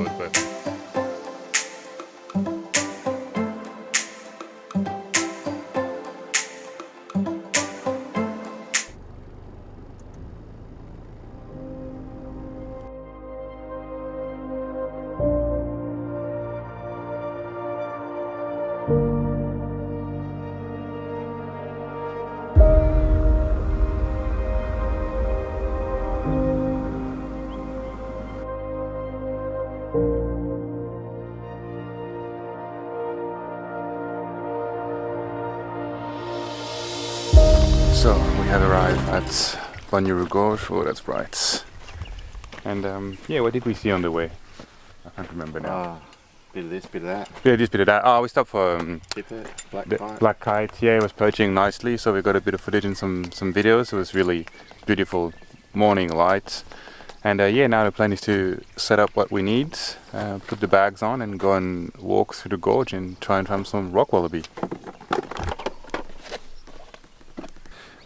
difficult, but so we have arrived at LERAKO. Oh, that's bright. And yeah, what did we see on the way? I can't remember now. Bit of this, bit of that. Yeah, this, bit of that. Oh, we stopped for Black kite. Yeah, it was perching nicely, so we got a bit of footage and some videos. It was really beautiful morning light. And yeah, now the plan is to set up what we need, put the bags on and go and walk through the gorge and try and find some rock wallaby.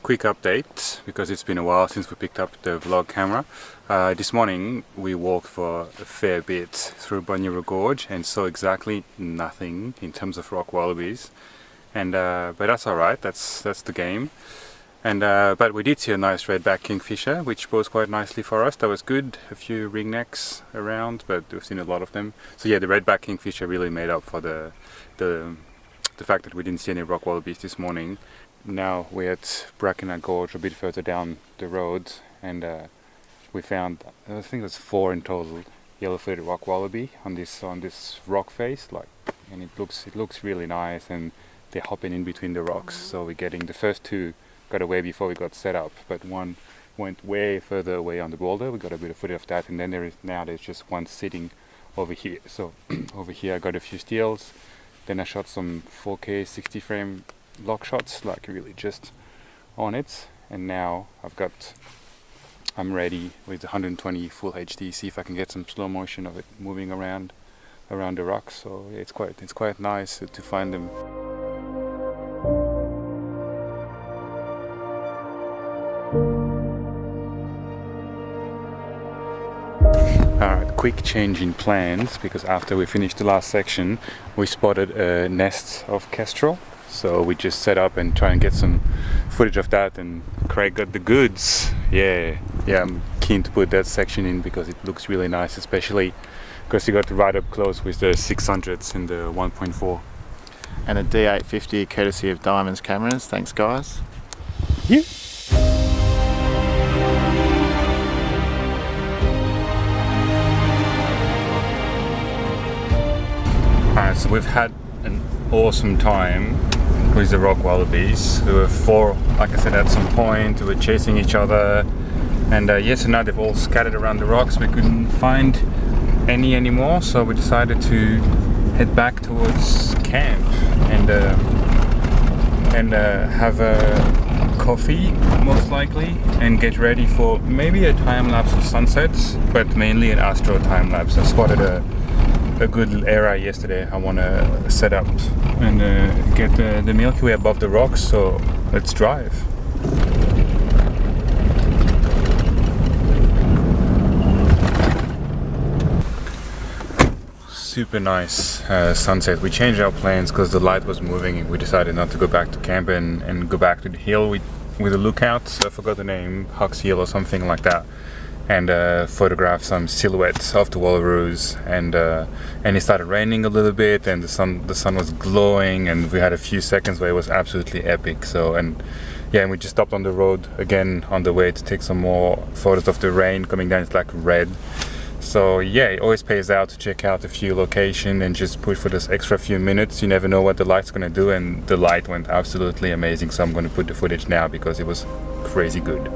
Quick update, because it's been a while since we picked up the vlog camera. This morning we walked for a fair bit through LERAKO Gorge and saw exactly nothing in terms of rock wallabies, and but that's alright, that's the game. And but we did see a nice redback kingfisher, which posed quite nicely for us. That was good. A few ringnecks around, but we've seen a lot of them. So yeah, the redback kingfisher really made up for the fact that we didn't see any rock wallabies this morning. Now we're at Brackena Gorge, a bit further down the road, and we found, I think there's 4 in total, yellow-footed rock wallaby on this rock face, and it looks really nice, and they're hopping in between the rocks. So we're getting the first 2 got away before we got set up, but one went way further away on the boulder. We got a bit of footage of that, and then there's just one sitting over here. So over here I got a few steals, then I shot some 4K 60 frame lock shots, like really just on it, and now I'm ready with 120 full HD, see if I can get some slow motion of it moving around the rocks. So yeah, it's quite nice to find them. Alright, quick change in plans, because after we finished the last section we spotted a nest of kestrel. So we just set up and try and get some footage of that, and Craig got the goods. Yeah, I'm keen to put that section in because it looks really nice, especially because you got right up close with the 600s and the 1.4. And a D850 courtesy of Diamonds cameras. Thanks guys. Yeah. Alright, so we've had an awesome time with the rock wallabies. There were 4, like I said, at some point. We were chasing each other, and yes, and now they've all scattered around the rocks. We couldn't find any anymore, so we decided to head back towards camp and have a coffee, most likely, and get ready for maybe a time lapse of sunsets, but mainly an astro time lapse. I spotted a good little area yesterday. I want to set up and get the Milky Way above the rocks, so let's drive. Super nice sunset. We changed our plans because the light was moving, and we decided not to go back to camp and go back to the hill with a lookout. I forgot the name, Huck's Hill or something like that, and photograph some silhouettes of the wallaroos, and it started raining a little bit, and the sun was glowing, and we had a few seconds where it was absolutely epic. So and we just stopped on the road again on the way to take some more photos of the rain coming down. It's like red. So yeah, it always pays out to check out a few locations and just push for this extra few minutes. You never know what the light's gonna do, and the light went absolutely amazing. So I'm gonna put the footage now because it was crazy good.